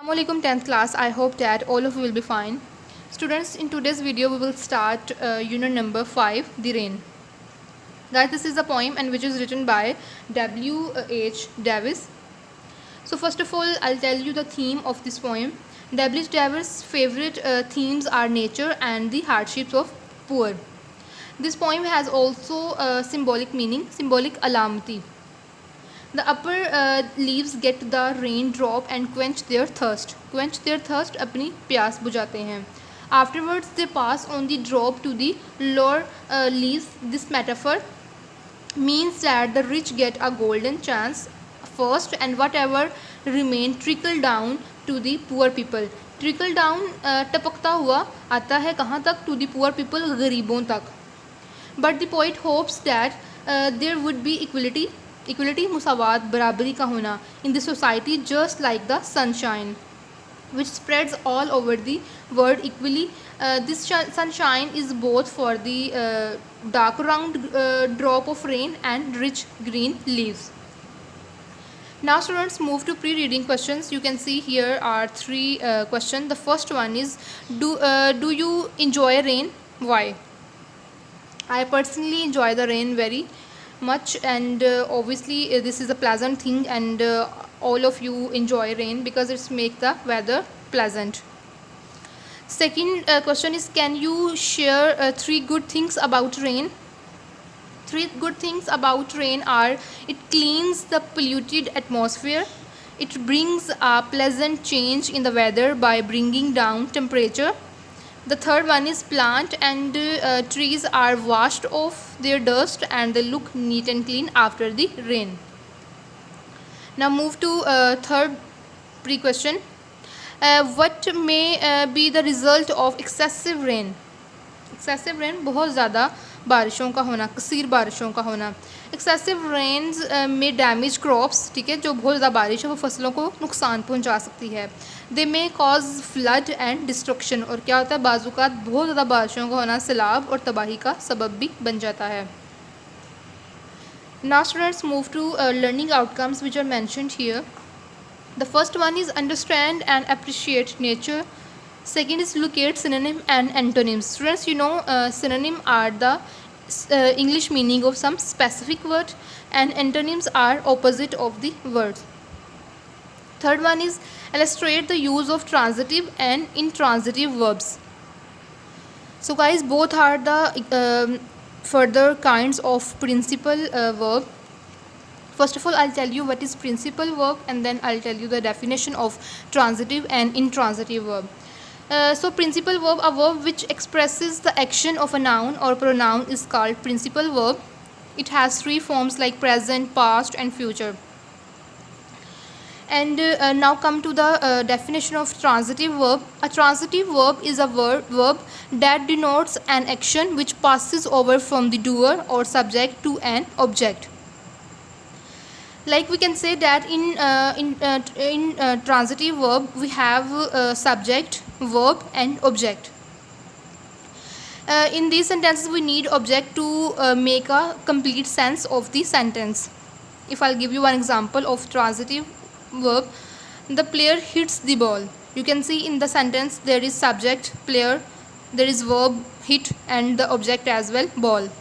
Assalamualaikum 10th class. I hope that all of you will be fine. Students, in today's video we will start unit number 5, The Rain. Guys, this is a poem and which is written by W.H. Davis. So first of all, I'll tell you the theme of this poem. W.H. Davis' favorite themes are nature and the hardships of poor. This poem has also a symbolic meaning, symbolic alamati. The upper leaves get the rain drop and quench their thirst. Quench their thirst अपनी प्यास बुझाते हैं. Afterwards they pass on the drop to the lower leaves. This metaphor means that the rich get a golden chance first and whatever remain trickle down to the poor people. Trickle down टपकता हुआ आता है कहाँ तक? To the poor people, गरीबों तक. But the poet hopes that there would be equality मुसावात बराबरी का होना in the society just like the sunshine which spreads all over the world equally. This sunshine is both for the dark round drop of rain and rich green leaves. Now students, move to pre-reading questions. You can see here are three questions. The first one is do you enjoy rain? Why? I personally enjoy the rain very much, and obviously this is a pleasant thing, and all of you enjoy rain because it's make the weather pleasant. Second question is, can you share three good things about rain? Three good things about rain are: it cleans the polluted atmosphere, it brings a pleasant change in the weather by bringing down temperature. The third one is, plant and trees are washed off their dust and they look neat and clean after the rain. Now move to third pre-question. What may be the result of excessive rain? Excessive rain, बहुत ज़्यादा बारिशों का होना, कसीर बारिशों का होना. Excessive rains में damage crops, ठीक है, जो बहुत ज़्यादा बारिश है वो फसलों को नुकसान पहुंचा सकती है. They may cause flood and destruction, और क्या होता है, बाज़ुकात बहुत ज़्यादा बारिशों का होना सैलाब और तबाही का सबब भी बन जाता है. Now students, move to learning outcomes which are mentioned here. The first one is understand and appreciate nature. Second is locate synonym and antonyms. Students, you know synonym are the English meaning of some specific word, and antonyms are opposite of the word. Third one is illustrate the use of transitive and intransitive verbs. So guys, both are the further kinds of principal verb. First of all, I'll tell you what is principal verb, and then I'll tell you the definition of transitive and intransitive verb. So principal verb, a verb which expresses the action of a noun or pronoun, is called principal verb. It has three forms like present, past and future. And now come to the definition of transitive verb. A transitive verb is a verb that denotes an action which passes over from the doer or subject to an object. Like we can say that in transitive verb we have subject, verb and object. In these sentences we need object to make a complete sense of the sentence. If I'll give you one example of transitive verb, the player hits the ball. You can see in the sentence there is subject, player, there is verb, hit, and the object as well, ball.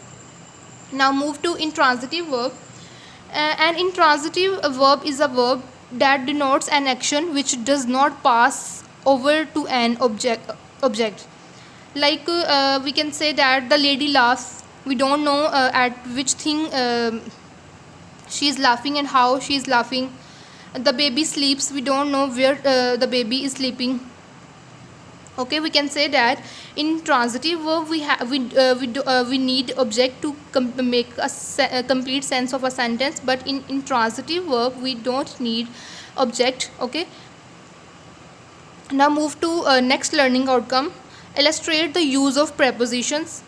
Now move to intransitive verb. An intransitive verb is a verb that denotes an action which does not pass over to an object. Like we can say that the lady laughs. We don't know at which thing she is laughing and how she is laughing. The baby sleeps. We don't know where the baby is sleeping. Okay, we can say that in transitive verb we need object to make a complete sense of a sentence, but in intransitive verb we don't need object. Okay. Now move to next learning outcome. Illustrate the use of prepositions.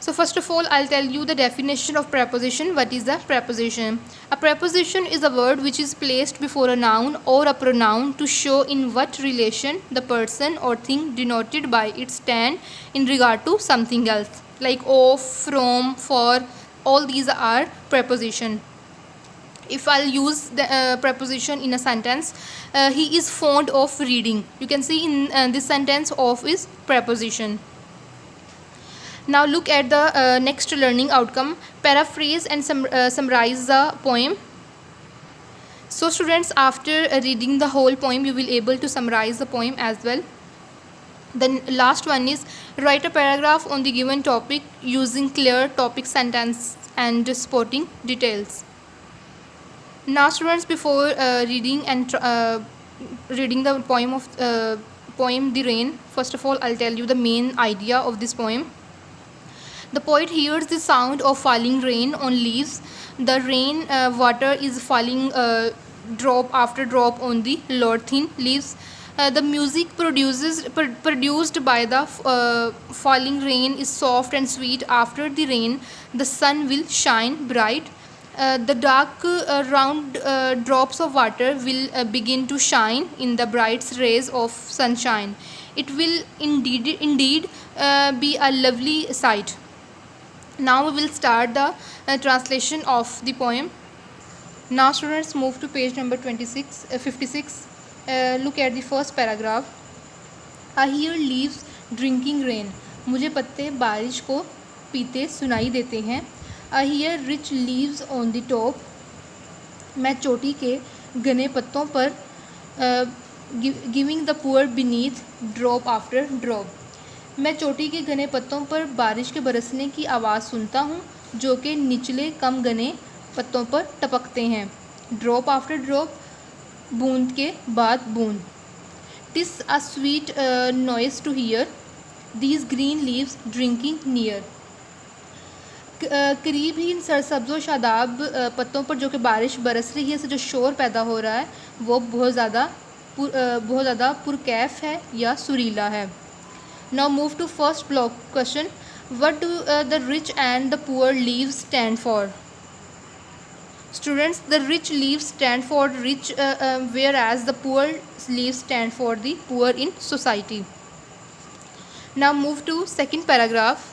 So first of all, I'll tell you the definition of preposition. What is a preposition? A preposition is a word which is placed before a noun or a pronoun to show in what relation the person or thing denoted by it stand in regard to something else. Like of, from, for, all these are preposition. if I'll use the preposition in a sentence, he is fond of reading. You can see in this sentence of is preposition. Now look at the next learning outcome. Paraphrase and summarize the poem. So students, after reading the whole poem, you will able to summarize the poem as well. The last one is write a paragraph on the given topic using clear topic sentence and supporting details. Now students, before reading the poem The Rain, first of all I'll tell you the main idea of this poem. The poet hears the sound of falling rain on leaves. The rain water is falling drop after drop on the thin leaves. The music produced by the falling rain is soft and sweet. After the rain, the sun will shine bright. The dark round drops of water will begin to shine in the bright rays of sunshine. It will indeed be a lovely sight. Now we will start the translation of the poem. Now students, move to page number 56. Look at the first paragraph. I hear leaves drinking rain. मुझे पत्ते बारिश को पीते सुनाई देते हैं. I hear rich leaves on the top. मैं चोटी के घने पत्तों पर giving the poor beneath drop after drop. मैं चोटी के घने पत्तों पर बारिश के बरसने की आवाज़ सुनता हूँ जो कि निचले कम घने पत्तों पर टपकते हैं. ड्रॉप आफ्टर ड्रॉप, बूंद के बाद बूंद. TISS a sweet noise to here these green leaves drinking near. करीब ही इन सरसब्ज़ो शादाब पत्तों पर जो कि बारिश बरस रही है से जो शोर पैदा हो रहा है वो बहुत ज़्यादा पुरकैफ है या सुरीला है. Now move to first block question. What do the rich and the poor leaves stand for? Students, the rich leaves stand for rich, whereas the poor leaves stand for the poor in society. Now move to second paragraph.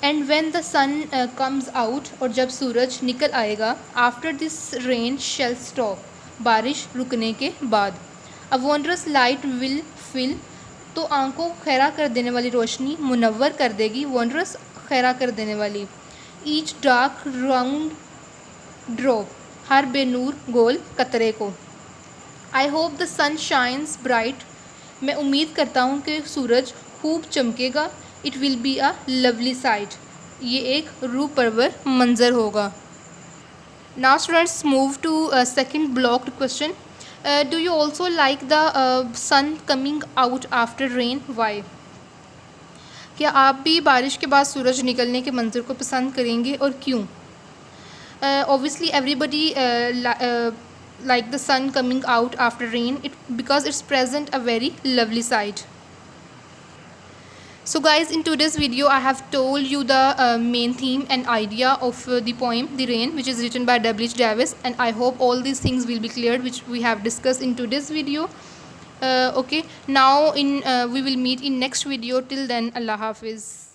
And when the sun comes out, और जब सूरज निकल आएगा, after this rain shall stop, बारिश रुकने के बाद, a wondrous light will fill, तो आंखों खैरा कर देने वाली रोशनी मुनव्वर कर देगी. वंडरस खैरा कर देने वाली. ईच डार्क राउंड ड्रॉप, हर बेनूर गोल कतरे को. I hope the sun shines bright, मैं उम्मीद करता हूँ कि सूरज खूब चमकेगा. It will be a lovely sight, ये एक रूह परवर मंजर होगा. Now students, move to second blocked question. Do you also like the sun coming out after rain? Why? क्या आप भी बारिश के बाद सूरज निकलने के मंजर को पसंद करेंगे और क्यों? Obviously everybody like the sun coming out after rain because it's present a very lovely sight. So guys, in today's video I have told you the main theme and idea of the poem The Rain, which is written by W.H. Davis, and I hope all these things will be cleared which we have discussed in today's video. Okay, now we will meet in next video. Till then, Allah Hafiz.